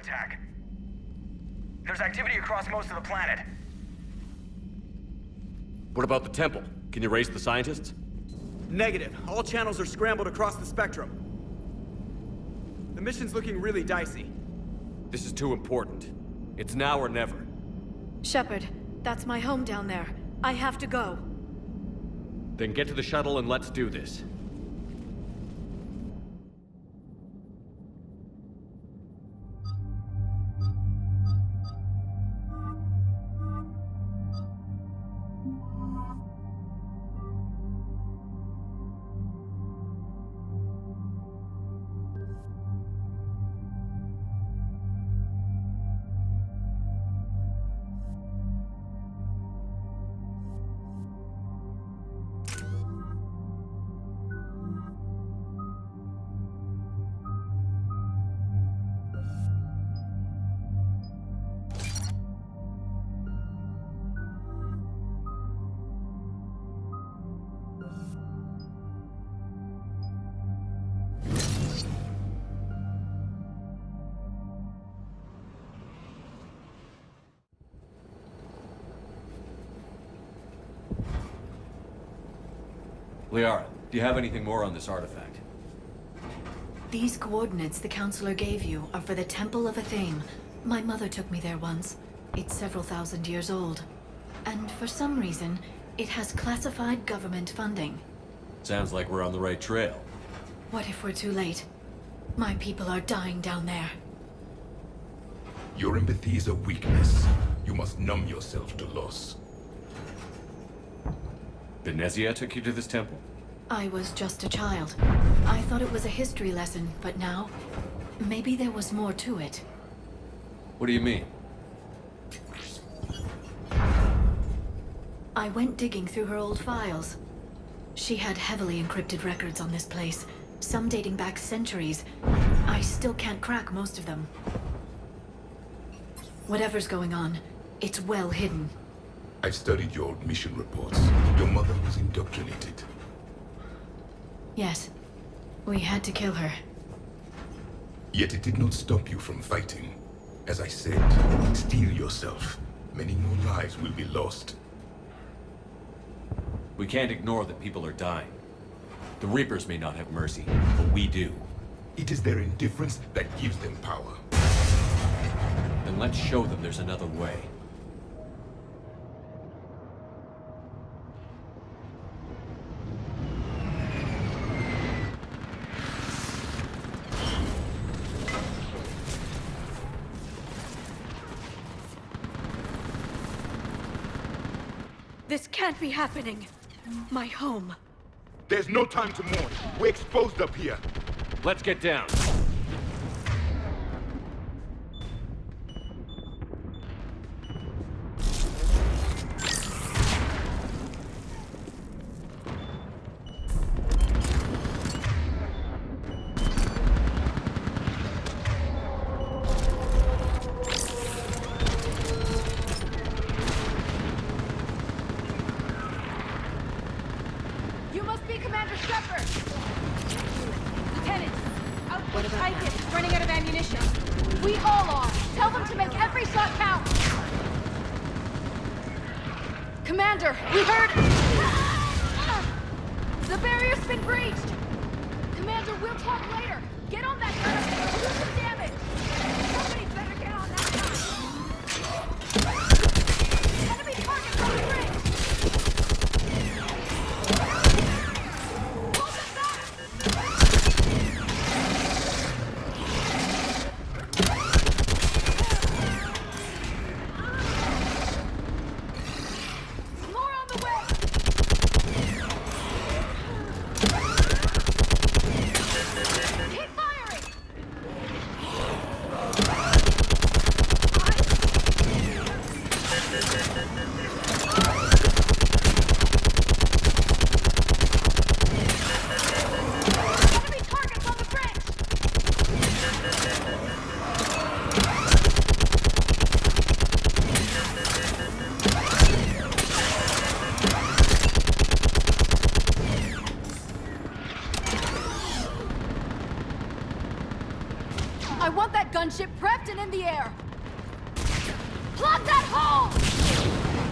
attack. There's activity across most of the planet. What about the temple? Can you raise the scientists? Negative. All channels are scrambled across the spectrum. The mission's looking really dicey. This is too important. It's now or never. Shepard, that's my home down there. I have to go. Then get to the shuttle and let's do this. Liara, do you have anything more on this artifact? These coordinates the Counselor gave you are for the Temple of Athame. My mother took me there once. It's several thousand years old. And for some reason, it has classified government funding. Sounds like we're on the right trail. What if we're too late? My people are dying down there. Your empathy is a weakness. You must numb yourself to loss. The Thessia took you to this temple? I was just a child. I thought it was a history lesson, but now, maybe there was more to it. What do you mean? I went digging through her old files. She had heavily encrypted records on this place, some dating back centuries. I still can't crack most of them. Whatever's going on, it's well hidden. I've studied your old mission reports. Your mother was indoctrinated. Yes, we had to kill her. Yet it did not stop you from fighting. As I said, steel yourself. Many more lives will be lost. We can't ignore that people are dying. The Reapers may not have mercy, but we do. It is their indifference that gives them power. Then let's show them there's another way. This can't be happening. My home. There's no time to mourn. We're exposed up here. Let's get down. You must be Commander Shepard! Lieutenant, Outpost Titan is running out of ammunition. We all are. Tell them to make every shot count. Commander, we heard... The barrier's been breached! Commander, we'll talk later. Get on that gun. Do some damage. Somebody better get on that gun. Enemy target on the bridge! I want that gunship prepped and in the air. Plug that hole!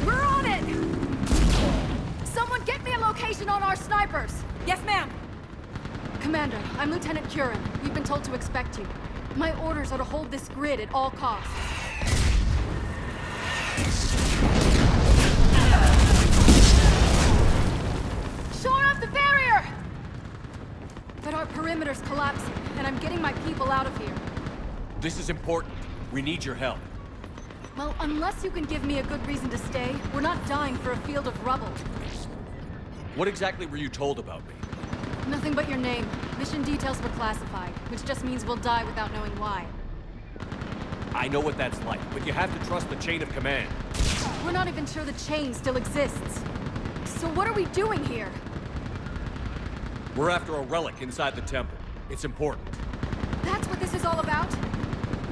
We're on it! Someone get me a location on our snipers! Yes, ma'am. Commander, I'm Lieutenant Curran. We've been told to expect you. My orders are to hold this grid at all costs. Shore up the barrier! But our perimeter's collapsing, and I'm getting my people out of here. This is important. We need your help. Well, unless you can give me a good reason to stay, we're not dying for a field of rubble. What exactly were you told about me? Nothing but your name. Mission details were classified, which just means we'll die without knowing why. I know what that's like, but you have to trust the chain of command. We're not even sure the chain still exists. So what are we doing here? We're after a relic inside the temple. It's important. That's what this is all about?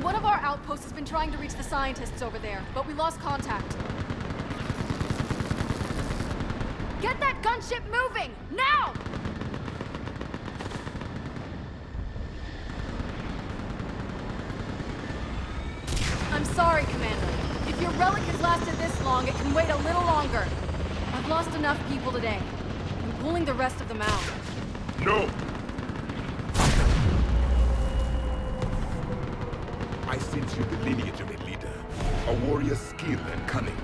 One of our outposts has been trying to reach the scientists over there, but we lost contact. Get that gunship moving! Now! I'm sorry, Commander. If your relic has lasted this long, it can wait a little longer. I've lost enough people today. I'm pulling the rest of them out. No! I sense you the lineage of a leader. A warrior's skill and cunning.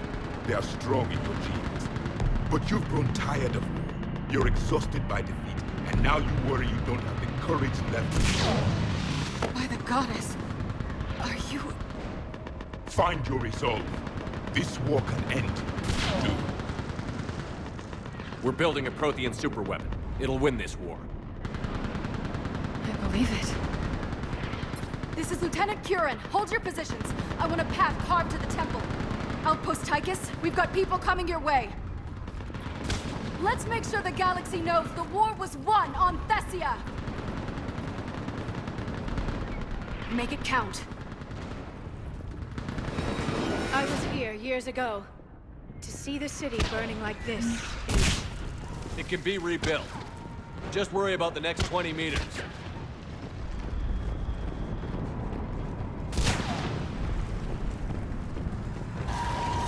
They are strong in your genes. But you've grown tired of war. You're exhausted by defeat, and now you worry you don't have the courage left to fight. By the goddess, are you... Find your resolve. This war can end. Do. We're building a Prothean superweapon. It'll win this war. I believe it. This is Lieutenant Curran. Hold your positions. I want a path carved to the temple. Outpost Tychus, we've got people coming your way. Let's make sure the galaxy knows the war was won on Thessia! Make it count. I was here years ago. To see the city burning like this is... It can be rebuilt. Just worry about the next 20 meters.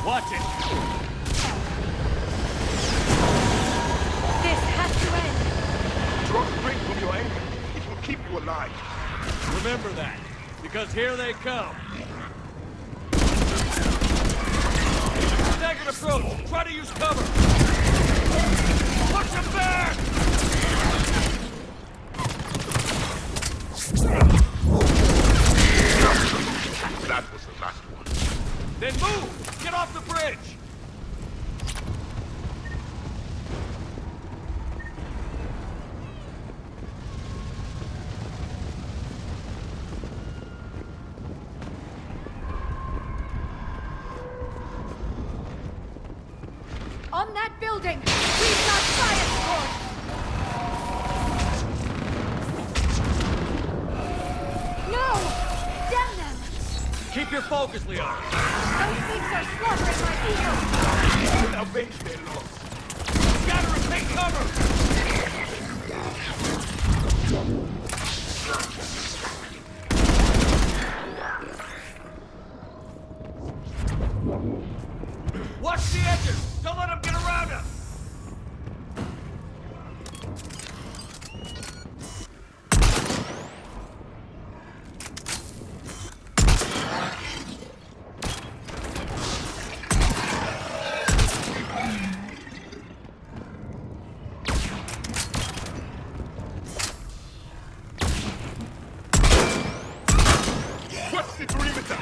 Watch it! This has to end! Draw strength from your anger. It will keep you alive. Remember that, because here they come. Staggered approach! Try to use cover! Push them back! That was the last one. Then move! Get off the bridge! On that building! We've got science force! No! Damn them! Keep your focus, Leon! Those things are slaughtering my people! We'll avenge their loss. Scatter and take cover! Watch the edges! Don't let them get around us! What's the perimeter?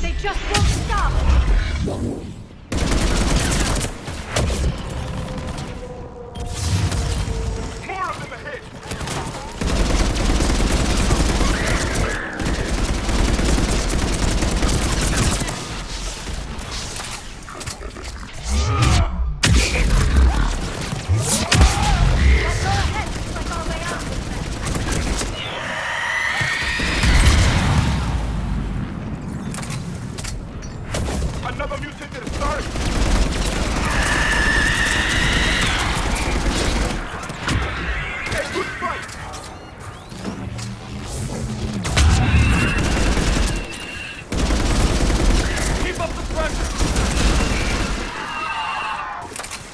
They just won't stop! More of them ahead! Let's go ahead, like our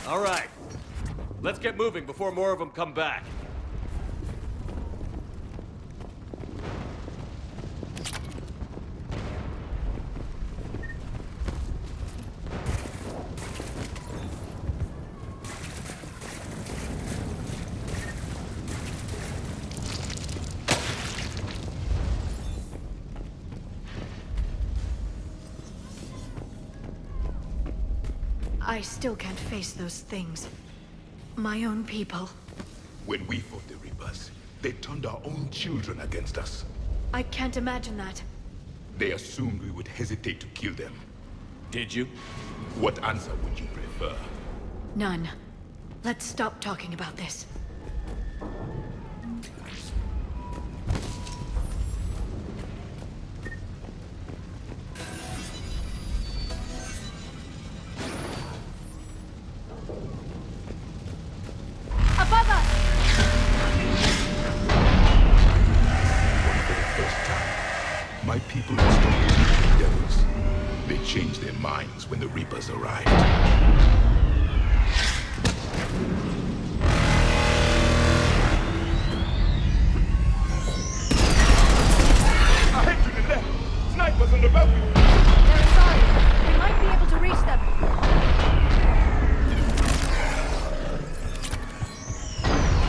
All right. Let's get moving before more of them come back. I still can't face those things. My own people. When we fought the Reapers, they turned our own children against us. I can't imagine that. They assumed we would hesitate to kill them. Did you? What answer would you prefer? None. Let's stop talking about this. Above us! For the first time, my people would stop believing devils. They changed their minds when the Reapers arrived. Ahead to the left! Snipers on the balcony! They're inside. We might be able to reach them.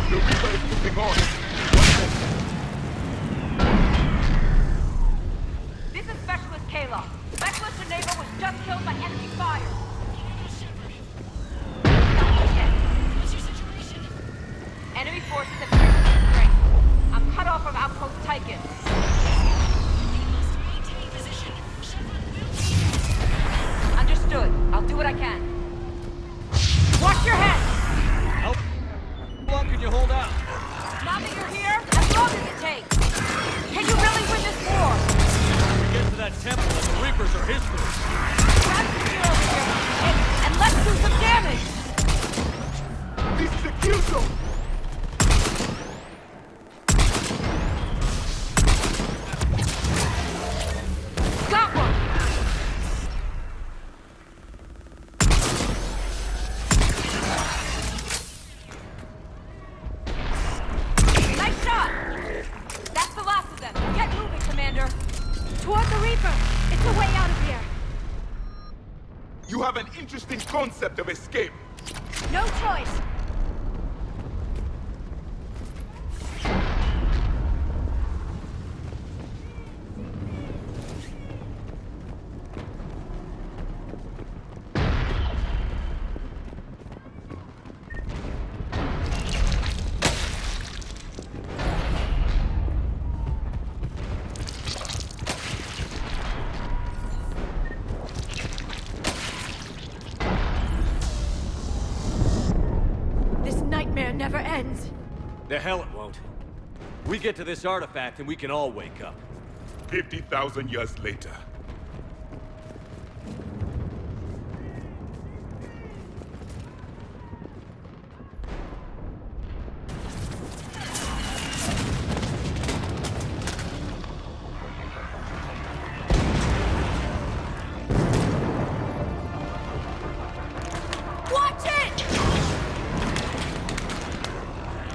The Reaper is moving on! This is Specialist Kayla. Specialist Enable was just killed by enemy fire. What's your situation? Enemy forces have increased strength. I'm cut off from Outpost Tychus. You must maintain position. Chevron will be. Understood. I'll do what I can. Watch your head! How long can you hold out? Now that you're here, as long as it takes. Can you really win this war? We get to that temple and the Reapers are history. Grab some gear over here and let's do some damage! This is a kill zone! Got one! Nice shot! That's the last of them. Get moving, Commander. Toward the Reaper! It's a way out of here! You have an interesting concept of escape. No choice! This nightmare never ends. The hell it won't. We get to this artifact and we can all wake up. 50,000 years later. Watch it!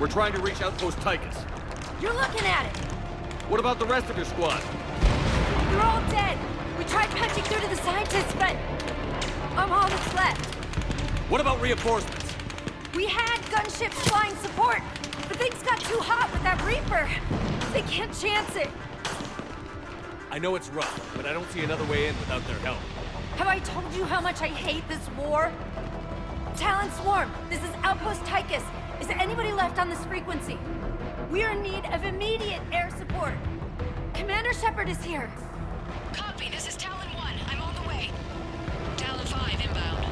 We're trying to reach Outpost Tychus. You're looking at it! What about the rest of your squad? They're all dead! We tried punching through to the scientists, but I'm all that's left. What about reinforcements? We had gunships flying support, but things got too hot with that Reaper. They can't chance it. I know it's rough, but I don't see another way in without their help. Have I told you how much I hate this war? Talon Swarm, this is Outpost Tychus. Is there anybody left on this frequency? We are in need of immediate air support. Commander Shepard is here. Copy. This is Talon 1. I'm on the way. Talon 5 inbound.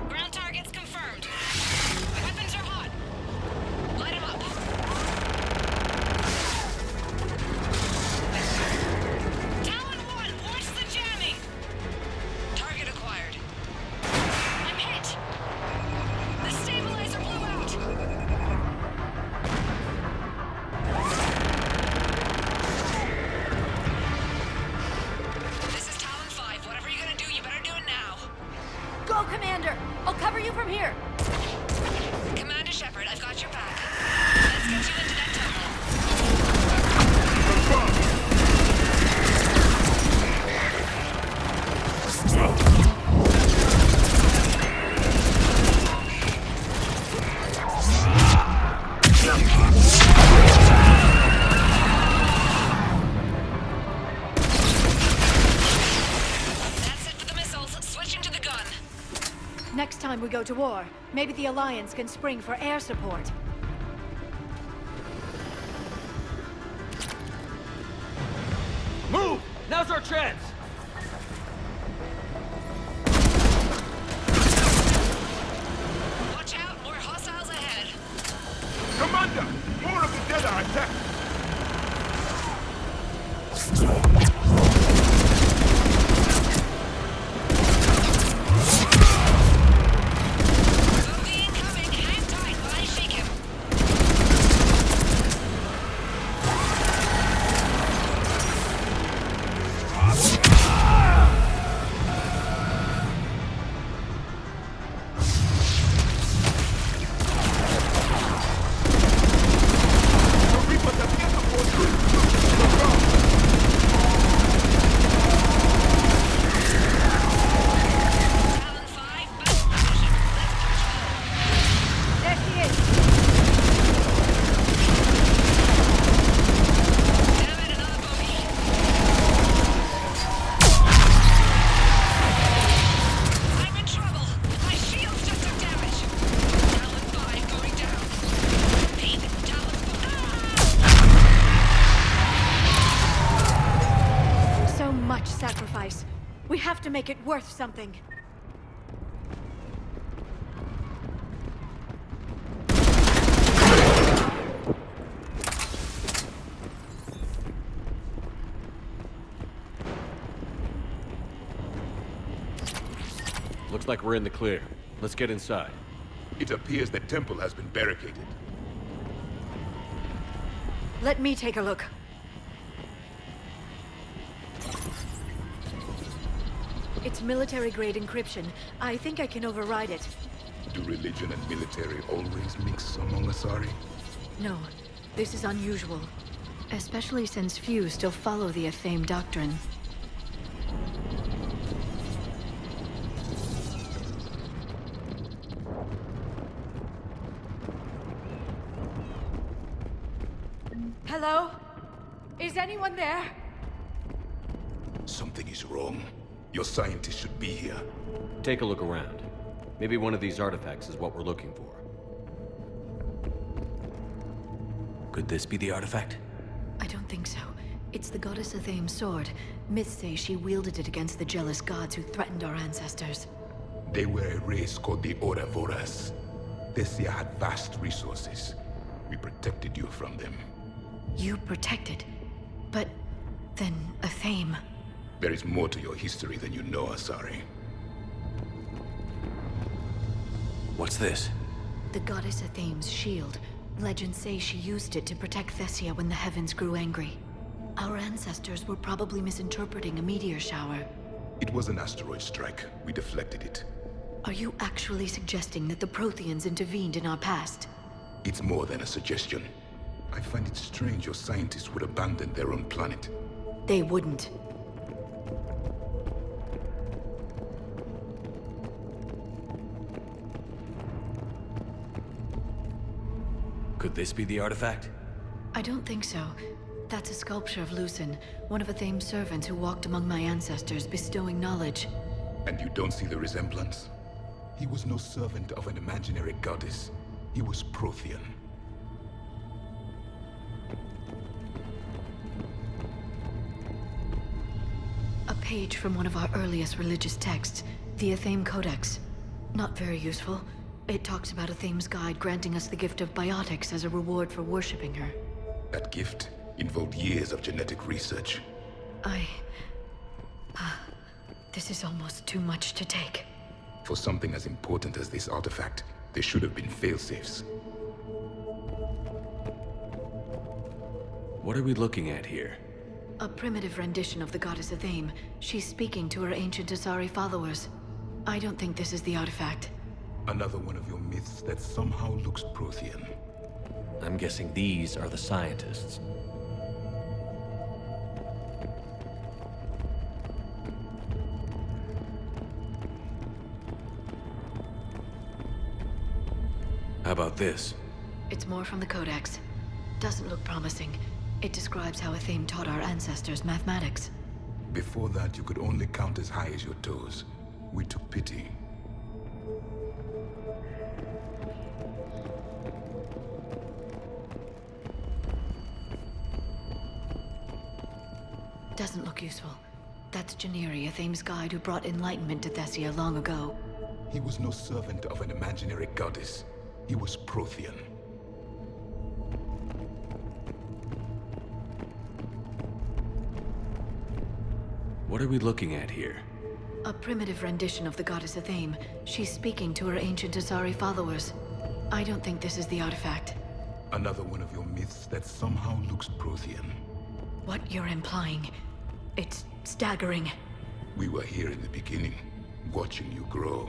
Ground targets confirmed. Weapons are hot. Light 'em up. Talon 1, watch the jamming. Target acquired. I'm hit. The stabilizer blew out. This is Talon 5. Whatever you're gonna go, Commander! I'll cover you from here! Commander Shepard, I've got your back. Let's get you into that tunnel. That's it for the missiles. Switching to the gun. Next time we go to war, maybe the Alliance can spring for air support. Move! Now's our chance! Watch out, more hostiles ahead. Commander! More of the dead are attacked! Bogey incoming. Hang tight while I shake him. The Reapers have hit the fortress! The ground! Talon 5, battle position. Let's push home. There she is! Damn it, another bogey. I'm in trouble. My shields just took damage. Talon 5 going down. Repeat, Talon 5. So much sacrifice. We have to make it worth something. Looks like we're in the clear. Let's get inside. It appears the temple has been barricaded. Let me take a look. It's military-grade encryption. I think I can override it. Do religion and military always mix among Asari? No, this is unusual. Especially since few still follow the Athame doctrine. Hello? Is anyone there? Something is wrong. Your scientists should be here. Take a look around. Maybe one of these artifacts is what we're looking for. Could this be the artifact? I don't think so. It's the goddess Athame's sword. Myths say she wielded it against the jealous gods who threatened our ancestors. They were a race called the Oravoras. Thessia had vast resources. We protected you from them. You protected. But then Athame. There is more to your history than you know, Asari. What's this? The goddess Athame's shield. Legends say she used it to protect Thessia when the heavens grew angry. Our ancestors were probably misinterpreting a meteor shower. It was an asteroid strike. We deflected it. Are you actually suggesting that the Protheans intervened in our past? It's more than a suggestion. I find it strange your scientists would abandon their own planet. They wouldn't. Could this be the artifact? I don't think so. That's a sculpture of Lucen, one of Athame's servants who walked among my ancestors, bestowing knowledge. And you don't see the resemblance? He was no servant of an imaginary goddess. He was Prothean. A page from one of our earliest religious texts, the Athame Codex. Not very useful. It talks about Athame's guide granting us the gift of biotics as a reward for worshipping her. That gift involved years of genetic research. This is almost too much to take. For something as important as this artifact, there should have been failsafes. What are we looking at here? A primitive rendition of the goddess Athame. She's speaking to her ancient Asari followers. I don't think this is the artifact. Another one of your myths that somehow looks Prothean. I'm guessing these are the scientists. How about this? It's more from the Codex. Doesn't look promising. It describes how Athame taught our ancestors mathematics. Before that, you could only count as high as your toes. We took pity. Doesn't look useful. That's Janiri, Athame's guide who brought enlightenment to Thessia long ago. He was no servant of an imaginary goddess. He was Prothean. What are we looking at here? A primitive rendition of the goddess Athame. She's speaking to her ancient Asari followers. I don't think this is the artifact. Another one of your myths that somehow looks Prothean. What you're implying, it's staggering. We were here in the beginning, watching you grow.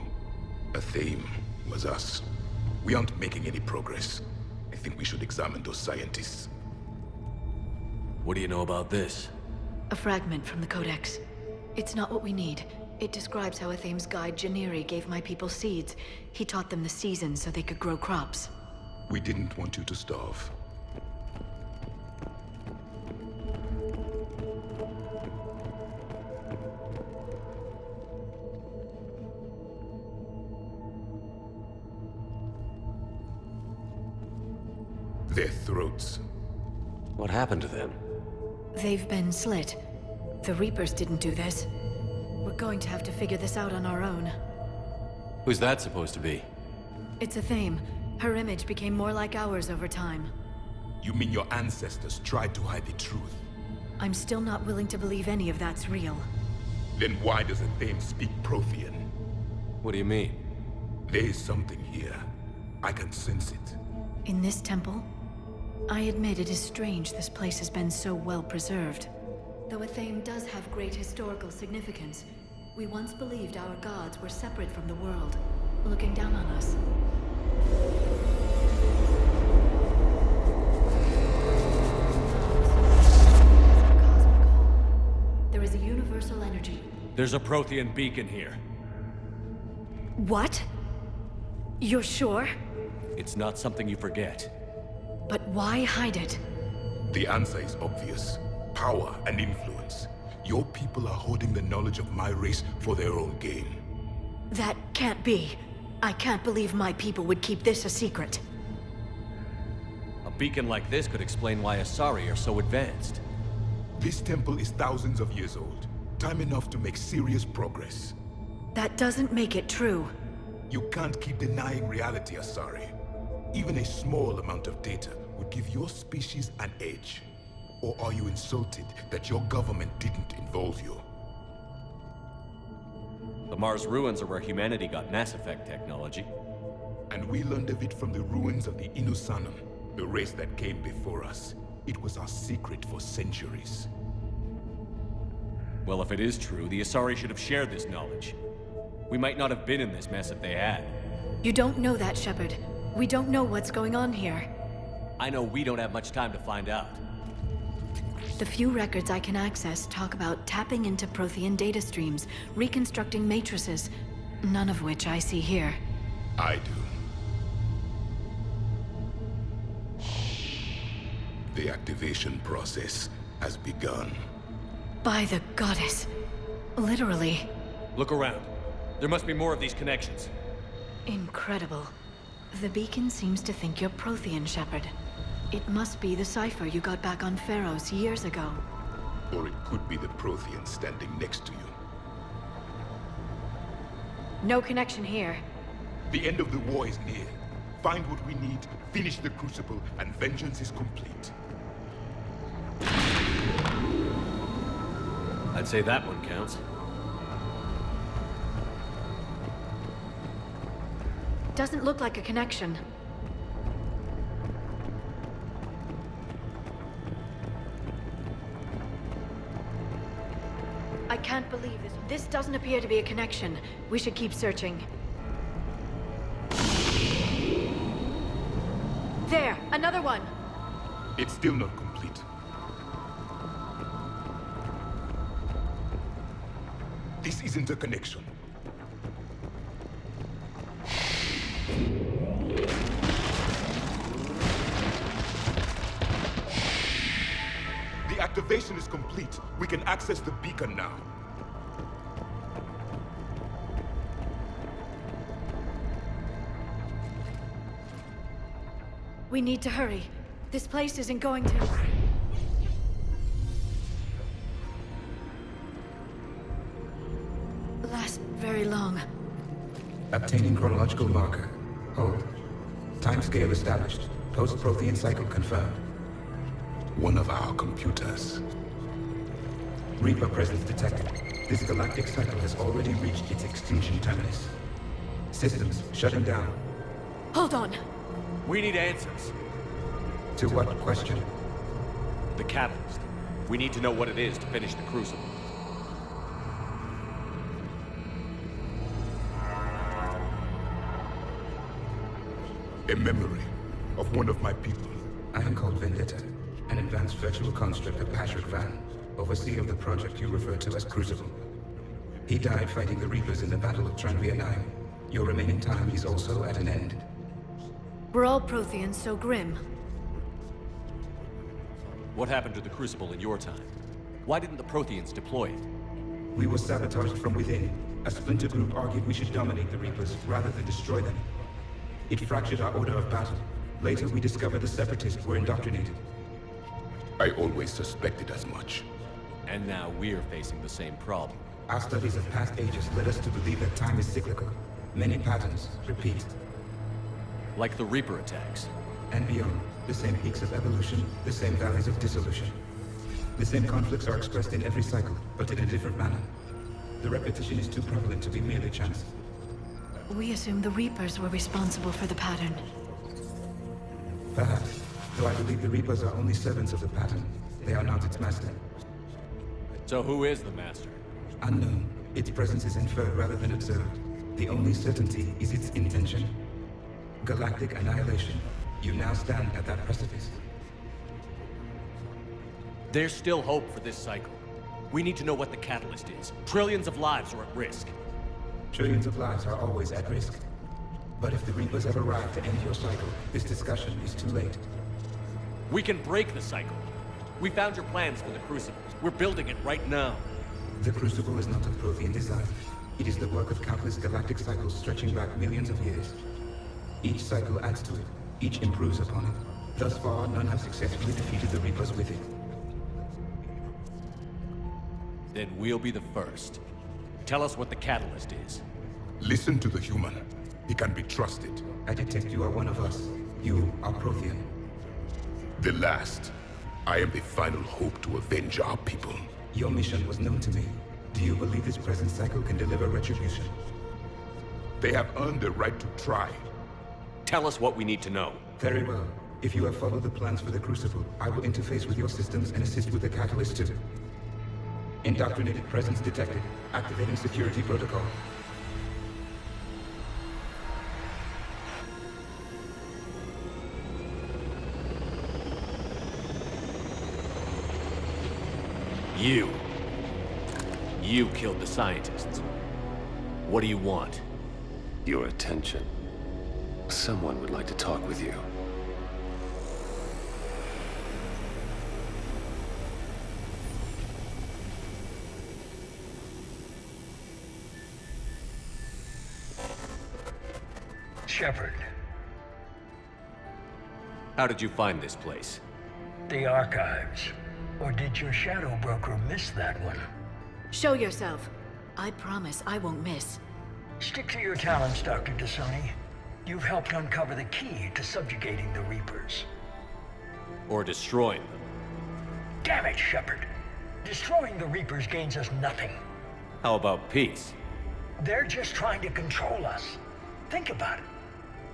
Athame was us. We aren't making any progress. I think we should examine those scientists. What do you know about this? A fragment from the Codex. It's not what we need. It describes how Athame's guide Janiri gave my people seeds. He taught them the seasons so they could grow crops. We didn't want you to starve. Their throats. What happened to them? They've been slit. The Reapers didn't do this. We're going to have to figure this out on our own. Who's that supposed to be? It's Athame. Her image became more like ours over time. You mean your ancestors tried to hide the truth? I'm still not willing to believe any of that's real. Then why does Athame speak Prothean? What do you mean? There is something here. I can sense it. In this temple? I admit it is strange this place has been so well preserved. Though Athame does have great historical significance, we once believed our gods were separate from the world, looking down on us. There is a universal energy. There's a Prothean beacon here. What? You're sure? It's not something you forget. But why hide it? The answer is obvious. Power and influence. Your people are holding the knowledge of my race for their own gain. That can't be. I can't believe my people would keep this a secret. A beacon like this could explain why Asari are so advanced. This temple is thousands of years old. Time enough to make serious progress. That doesn't make it true. You can't keep denying reality, Asari. Even a small amount of data would give your species an edge. Or are you insulted that your government didn't involve you? The Mars ruins are where humanity got Mass Effect technology. And we learned of it from the ruins of the Inusanum, the race that came before us. It was our secret for centuries. Well, if it is true, the Asari should have shared this knowledge. We might not have been in this mess if they had. You don't know that, Shepard. We don't know what's going on here. I know we don't have much time to find out. The few records I can access talk about tapping into Prothean data streams, reconstructing matrices, none of which I see here. I do. The activation process has begun. By the goddess. Literally. Look around. There must be more of these connections. Incredible. The beacon seems to think you're Prothean, Shepard. It must be the cipher you got back on Pharaohs years ago. Or it could be the Prothean standing next to you. No connection here. The end of the war is near. Find what we need, finish the Crucible, and vengeance is complete. I'd say that one counts. Doesn't look like a connection. I can't believe this. This doesn't appear to be a connection. We should keep searching. There, another one. It's still not complete. This isn't a connection. The activation is complete. We can access the beacon now. We need to hurry. This place isn't going to... last very long. Obtaining chronological marker. Hold. Timescale established. Post-Prothean cycle confirmed. One of our computers. Reaper presence detected. This galactic cycle has already reached its extinction terminus. Systems shutting down. Hold on. We need answers. To what question? The catalyst. We need to know what it is to finish the Crucible. A memory of one of my people. I am called Vendetta, an advanced virtual construct of Patrick Van, overseer of the project you refer to as Crucible. He died fighting the Reapers in the Battle of Tranvia 9. Your remaining time is also at an end. We're all Protheans, so grim. What happened to the Crucible in your time? Why didn't the Protheans deploy it? We were sabotaged from within. A splinter group argued we should dominate the Reapers rather than destroy them. It fractured our order of battle. Later, we discovered the Separatists were indoctrinated. I always suspected as much. And now we're facing the same problem. Our studies of past ages led us to believe that time is cyclical. Many patterns repeat. Like the Reaper attacks. And beyond, the same peaks of evolution, the same valleys of dissolution. The same conflicts are expressed in every cycle, but in a different manner. The repetition is too prevalent to be merely chance. We assumed the Reapers were responsible for the pattern. Perhaps, though I believe the Reapers are only servants of the pattern. They are not its master. So who is the Master? Unknown. Its presence is inferred rather than observed. The only certainty is its intention. Galactic annihilation. You now stand at that precipice. There's still hope for this cycle. We need to know what the catalyst is. Trillions of lives are at risk. Trillions of lives are always at risk. But if the Reapers have arrived to end your cycle, this discussion is too late. We can break the cycle. We found your plans for the Crucible. We're building it right now. The Crucible is not of Prothean design. It is the work of countless galactic cycles stretching back millions of years. Each cycle adds to it. Each improves upon it. Thus far, none have successfully defeated the Reapers with it. Then we'll be the first. Tell us what the catalyst is. Listen to the human. He can be trusted. I detect you are one of us. You are Prothean. The last. I am the final hope to avenge our people. Your mission was known to me. Do you believe this present cycle can deliver retribution? They have earned the right to try. Tell us what we need to know. Very well. If you have followed the plans for the Crucible, I will interface with your systems and assist with the catalyst too. Indoctrinated presence detected. Activating security protocol. You killed the scientists. What do you want? Your attention. Someone would like to talk with you. Shepard, How did you find this place? the archives. Or did your shadow broker miss that one? Show yourself. I promise I won't miss. Stick to your talents, Dr. Dasani. You've helped uncover the key to subjugating the Reapers. Or destroying them? Damn it, Shepard. Destroying the Reapers gains us nothing. How about peace? They're just trying to control us. Think about it.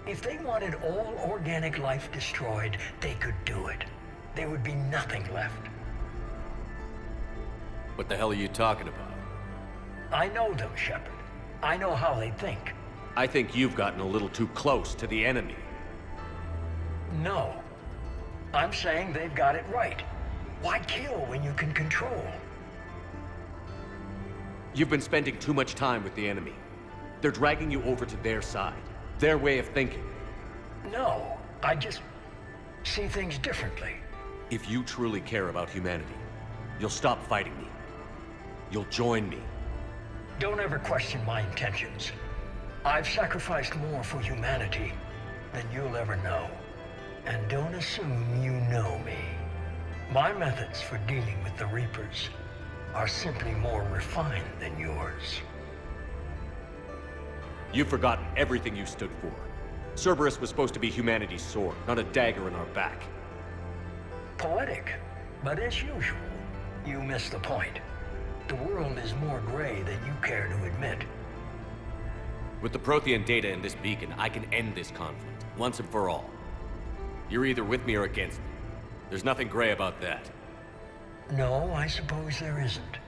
If they wanted all organic life destroyed, they could do it. There would be nothing left. What the hell are you talking about? I know them, Shepard. I know how they think. I think you've gotten a little too close to the enemy. No. I'm saying they've got it right. Why kill when you can control? You've been spending too much time with the enemy. They're dragging you over to their side. Their way of thinking. No, I just see things differently. If you truly care about humanity, you'll stop fighting me. You'll join me. Don't ever question my intentions. I've sacrificed more for humanity than you'll ever know. And don't assume you know me. My methods for dealing with the Reapers are simply more refined than yours. You've forgotten everything you stood for. Cerberus was supposed to be humanity's sword, not a dagger in our back. Poetic, but as usual, you miss the point. The world is more gray than you care to admit. With the Prothean data in this beacon, I can end this conflict, once and for all. You're either with me or against me. There's nothing gray about that. No, I suppose there isn't.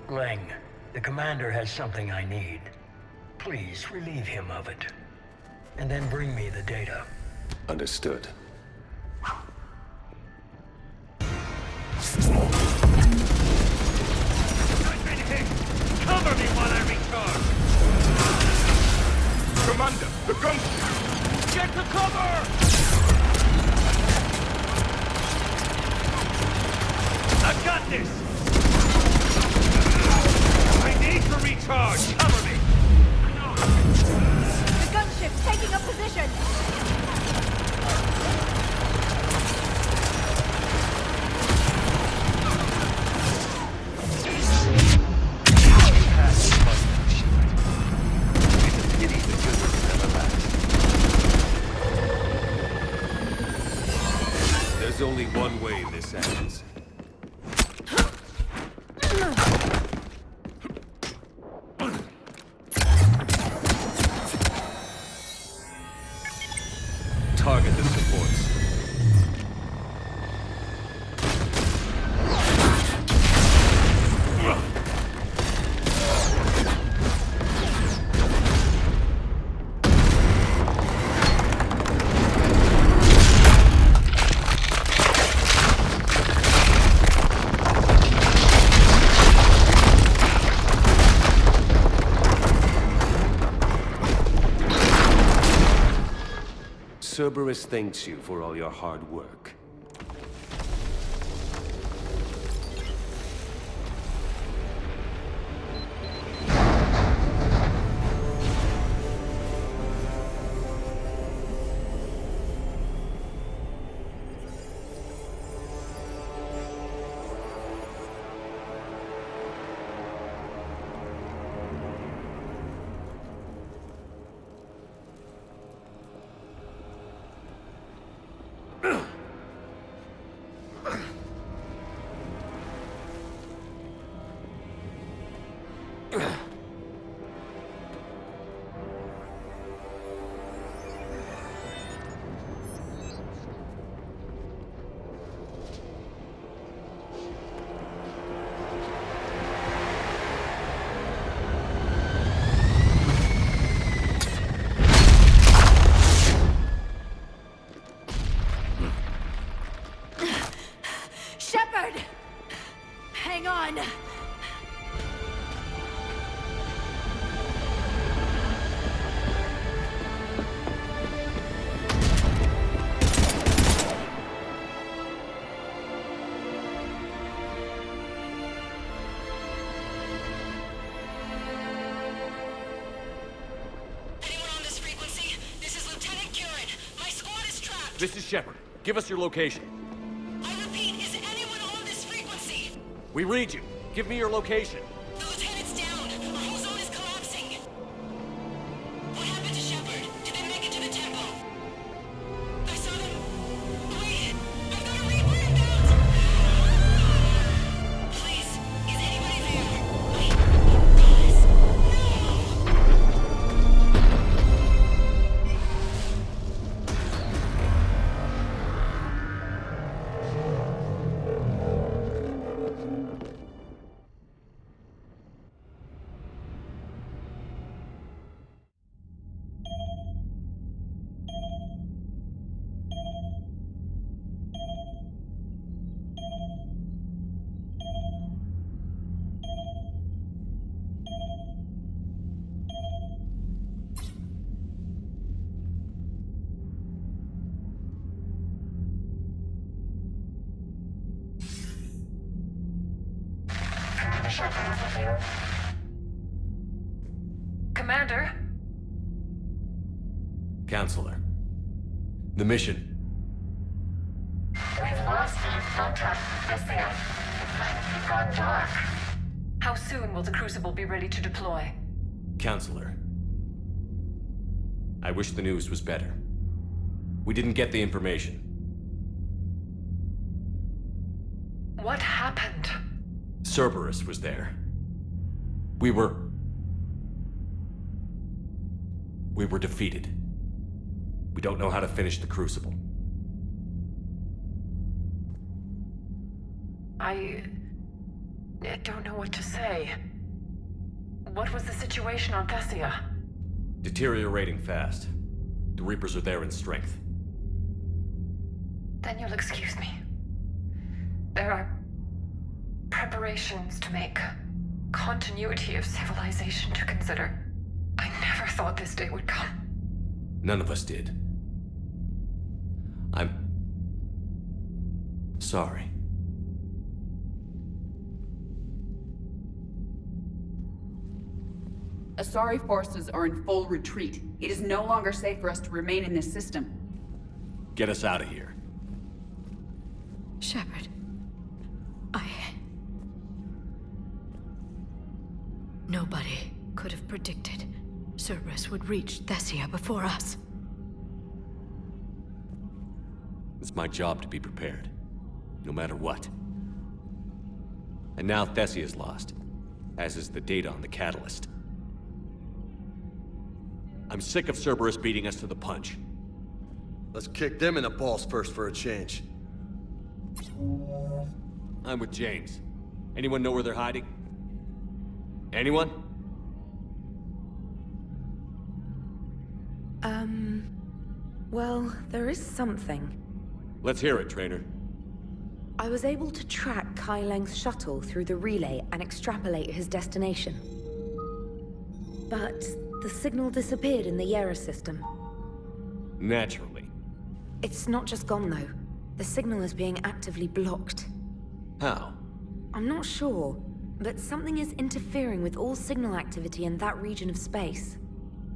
Leng, the commander has something I need. Please relieve him of it. And then bring me the data. Understood. Cover me while I recharge! Commander, the gunship! Get to cover! I've got this! I need to recharge! Cover me! The gunship's taking up position! There's only one way this ends. Target the supports. Cerberus thanks you for all your hard work. Shepard! Hang on! This is Shepard. Give us your location. I repeat, is anyone on this frequency? We read you. Give me your location. The lieutenant's down. Our whole zone is collapsing. What happened to Shepard? Did they make it to the temple? I saw them. Wait! I've got a Reaper inbound! Please, is anybody there? Guys, Commander? Counselor. The mission. We've lost contact, Thessia. It's gone dark. How soon will the Crucible be ready to deploy? Counselor. I wish the news was better. We didn't get the information. What happened? Cerberus was there. We were defeated. We don't know how to finish the Crucible. I don't know what to say. What was the situation on Thessia? Deteriorating fast. The Reapers are there in strength. Then you'll excuse me. There are preparations to make. Continuity of civilization to consider. I never thought this day would come. None of us did. I'm sorry. Asari forces are in full retreat. It is no longer safe for us to remain in this system. Get us out of here. Shepard. Nobody could have predicted Cerberus would reach Thessia before us. It's my job to be prepared, no matter what. And now Thessia is lost, as is the data on the catalyst. I'm sick of Cerberus beating us to the punch. Let's kick them in the balls first for a change. I'm with James. Anyone know where they're hiding? Anyone? Well, there is something. Let's hear it, Trainer. I was able to track Kai Leng's shuttle through the relay and extrapolate his destination. But the signal disappeared in the Yera system. Naturally. It's not just gone, though. The signal is being actively blocked. How? I'm not sure, but something is interfering with all signal activity in that region of space.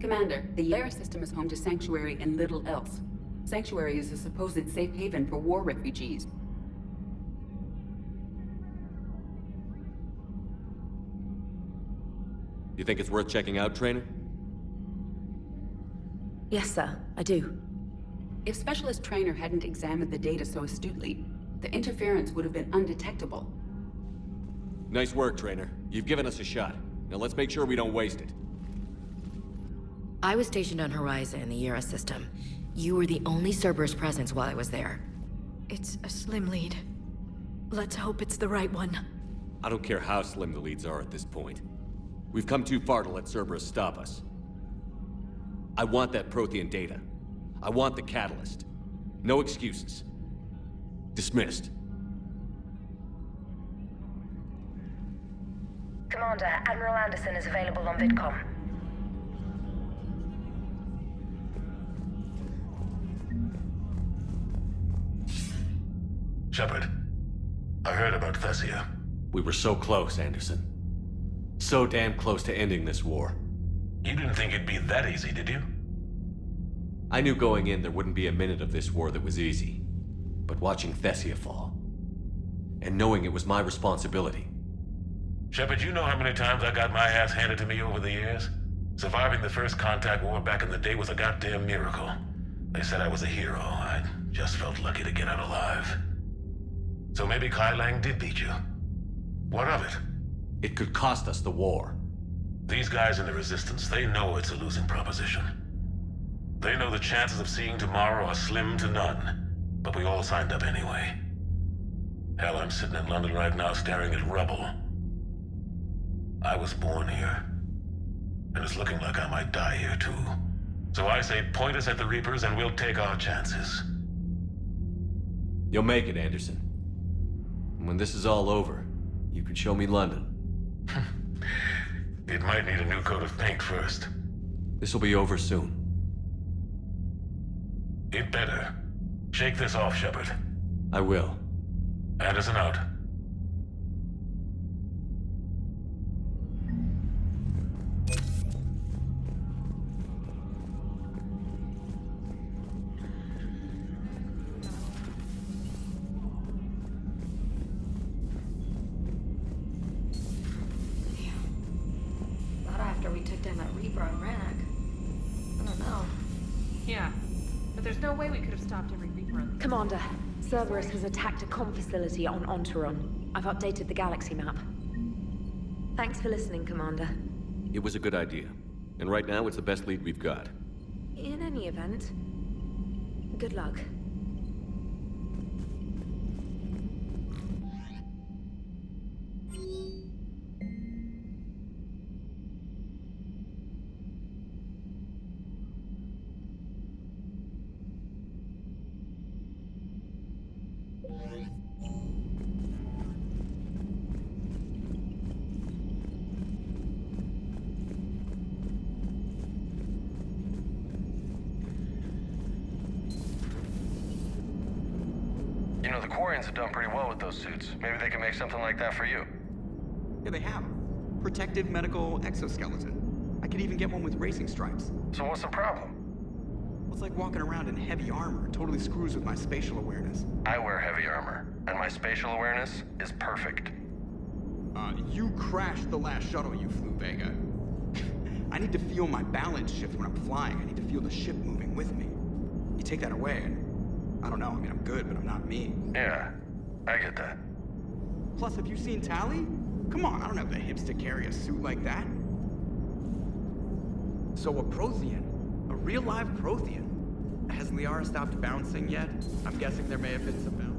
Commander, the Yera system is home to Sanctuary and little else. Sanctuary is a supposed safe haven for war refugees. You think it's worth checking out, Trainer? Yes, sir, I do. If Specialist Trainer hadn't examined the data so astutely, the interference would have been undetectable. Nice work, Trainer. You've given us a shot. Now let's make sure we don't waste it. I was stationed on Horizon in the Yera system. You were the only Cerberus presence while I was there. It's a slim lead. Let's hope it's the right one. I don't care how slim the leads are at this point. We've come too far to let Cerberus stop us. I want that Prothean data. I want the catalyst. No excuses. Dismissed. Commander, Admiral Anderson is available on VidCom. Shepard, I heard about Thessia. We were so close, Anderson. So damn close to ending this war. You didn't think it'd be that easy, did you? I knew going in there wouldn't be a minute of this war that was easy. But watching Thessia fall, and knowing it was my responsibility. Shepard, you know how many times I got my ass handed to me over the years? Surviving the first contact war back in the day was a goddamn miracle. They said I was a hero. I just felt lucky to get out alive. So maybe Kai Lang did beat you. What of it? It could cost us the war. These guys in the Resistance, they know it's a losing proposition. They know the chances of seeing tomorrow are slim to none. But we all signed up anyway. Hell, I'm sitting in London right now staring at rubble. I was born here. And it's looking like I might die here too. So I say point us at the Reapers and we'll take our chances. You'll make it, Anderson. And when this is all over, you can show me London. It might need a new coat of paint first. This'll be over soon. It better. Shake this off, Shepard. I will. Anderson out. Reaper on Rannoch. I don't know. Yeah, but there's no way we could have stopped every Reaper on the... Commander, Cerberus has attacked a comm facility on Ontaron. I've updated the galaxy map. Thanks for listening, Commander. It was a good idea. And right now, it's the best lead we've got. In any event, good luck. You know, the Quarians have done pretty well with those suits. Maybe they can make something like that for you. Yeah, they have. Protective medical exoskeleton. I could even get one with racing stripes. So what's the problem? Well, it's like walking around in heavy armor. It totally screws with my spatial awareness. I wear heavy armor, and my spatial awareness is perfect. You crashed the last shuttle you flew, Vega. I need to feel my balance shift when I'm flying. I need to feel the ship moving with me. You take that away, and I don't know. I mean, I'm good, but I'm not me. Yeah, I get that. Plus, have you seen Tally? Come on, I don't have the hips to carry a suit like that. So a Prothean, a real live Prothean. Has Liara stopped bouncing yet? I'm guessing there may have been some bouncing.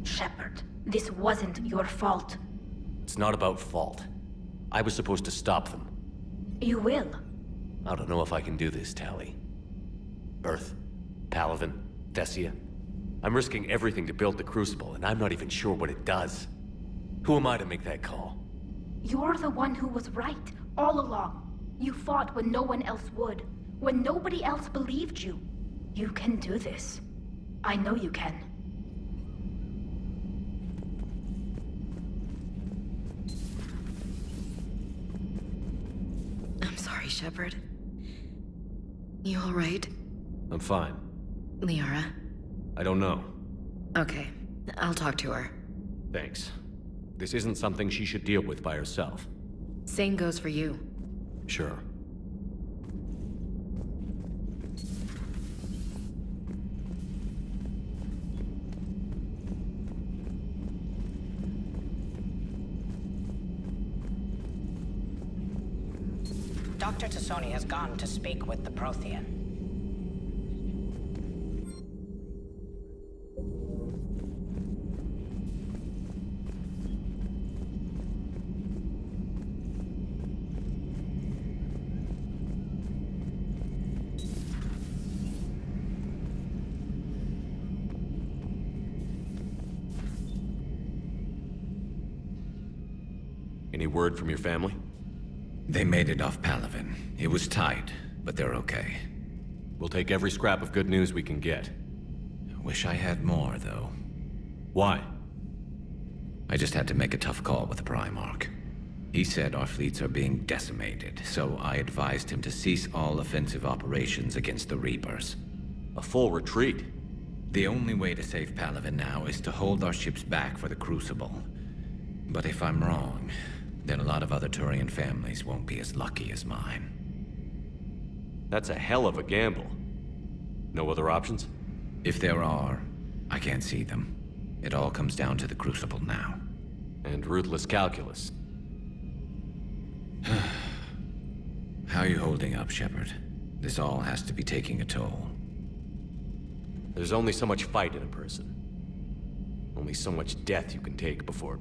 Shepard, this wasn't your fault. It's not about fault. I was supposed to stop them. You will. I don't know if I can do this, Tally. Earth, Palaven, Thessia. I'm risking everything to build the Crucible, and I'm not even sure what it does. Who am I to make that call? You're the one who was right, all along. You fought when no one else would, when nobody else believed you. You can do this. I know you can. I'm sorry, Shepard. You alright? I'm fine. Liara? I don't know. Okay, I'll talk to her. Thanks. This isn't something she should deal with by herself. Same goes for you. Sure. Dr. Tassoni has gone to speak with the Prothean. Any word from your family? They made it off Palaven. It was tight, but they're okay. We'll take every scrap of good news we can get. Wish I had more, though. Why? I just had to make a tough call with the Primarch. He said our fleets are being decimated, so I advised him to cease all offensive operations against the Reapers. A full retreat? The only way to save Palaven now is to hold our ships back for the Crucible. But if I'm wrong, then a lot of other Turian families won't be as lucky as mine. That's a hell of a gamble. No other options? If there are, I can't see them. It all comes down to the Crucible now. And ruthless calculus. How are you holding up, Shepard? This all has to be taking a toll. There's only so much fight in a person. Only so much death you can take before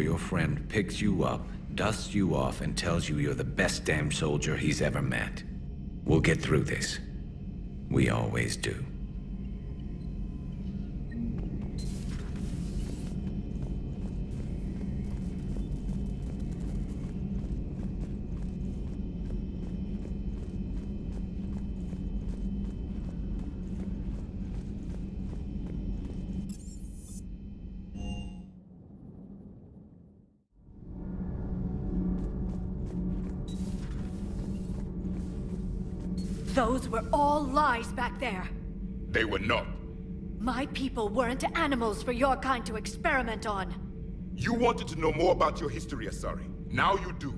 your friend picks you up, dusts you off, and tells you you're the best damn soldier he's ever met. We'll get through this. We always do. Those were all lies back there. They were not. My people weren't animals for your kind to experiment on. You wanted to know more about your history, Asari. Now you do.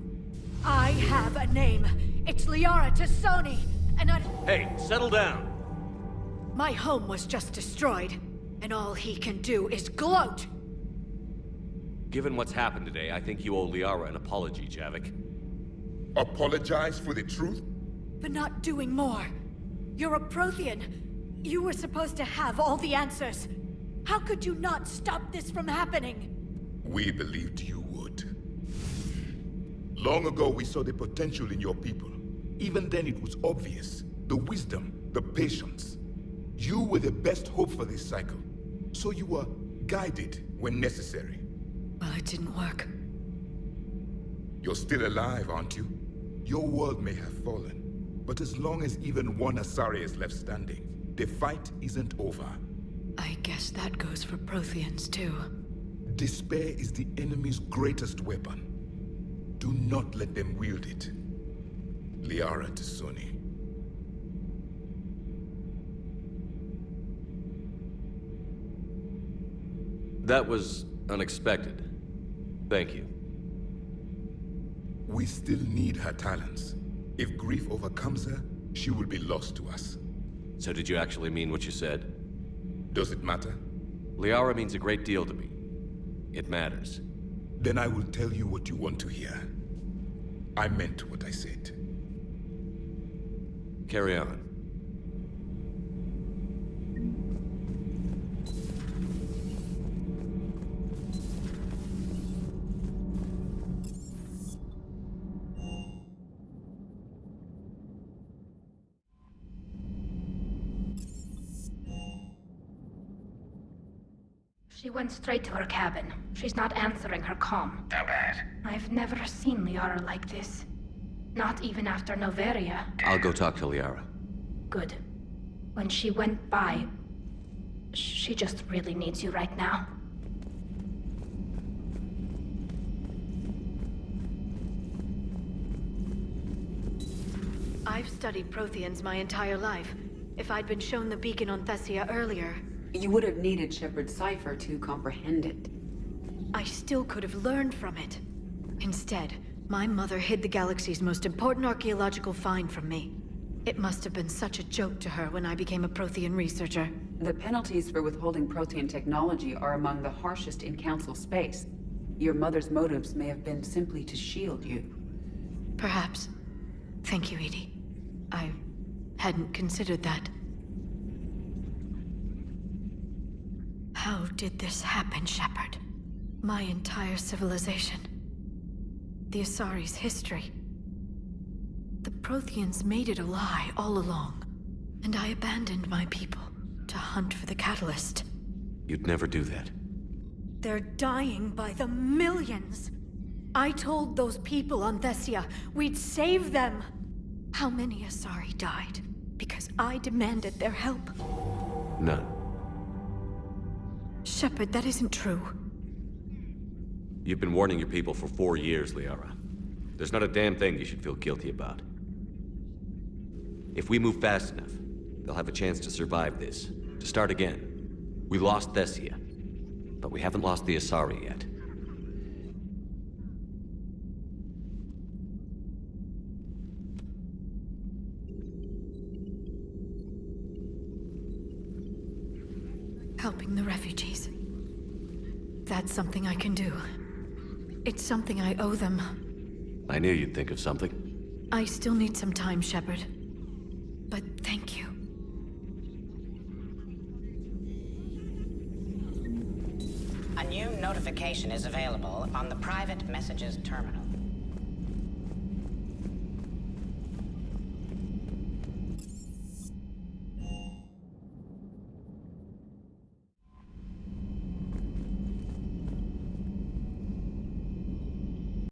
I have a name. It's Liara Tassoni, and I... Hey, settle down. My home was just destroyed, and all he can do is gloat. Given what's happened today, I think you owe Liara an apology, Javik. Apologize for the truth? For not doing more. You're a Prothean. You were supposed to have all the answers. How could you not stop this from happening? We believed you would. Long ago, we saw the potential in your people. Even then, it was obvious. The wisdom, the patience. You were the best hope for this cycle. So you were guided when necessary. Well, it didn't work. You're still alive, aren't you? Your world may have fallen, but as long as even one Asari is left standing, the fight isn't over. I guess that goes for Protheans, too. Despair is the enemy's greatest weapon. Do not let them wield it. Liara Tassoni. That was unexpected. Thank you. We still need her talents. If grief overcomes her, she will be lost to us. So did you actually mean what you said? Does it matter? Liara means a great deal to me. It matters. Then I will tell you what you want to hear. I meant what I said. Carry on. She went straight to her cabin. She's not answering her comm. How bad? I've never seen Liara like this. Not even after Noveria. I'll go talk to Liara. Good. When she went by, she just really needs you right now. I've studied Protheans my entire life. If I'd been shown the beacon on Thessia earlier... You would have needed Shepard's cipher to comprehend it. I still could have learned from it. Instead, my mother hid the galaxy's most important archaeological find from me. It must have been such a joke to her when I became a Prothean researcher. The penalties for withholding Prothean technology are among the harshest in Council space. Your mother's motives may have been simply to shield you. Perhaps. Thank you, Edie. I hadn't considered that. How did this happen, Shepard? My entire civilization. The Asari's history. The Protheans made it a lie all along, and I abandoned my people to hunt for the catalyst. You'd never do that. They're dying by the millions. I told those people on Thessia we'd save them. How many Asari died because I demanded their help? None. Shepard, that isn't true. You've been warning your people for 4 years, Liara. There's not a damn thing you should feel guilty about. If we move fast enough, they'll have a chance to survive this, to start again. We lost Thessia, but we haven't lost the Asari yet. Helping the refugees. That's something I can do. It's something I owe them. I knew you'd think of something. I still need some time, Shepard. But thank you. A new notification is available on the private messages terminal.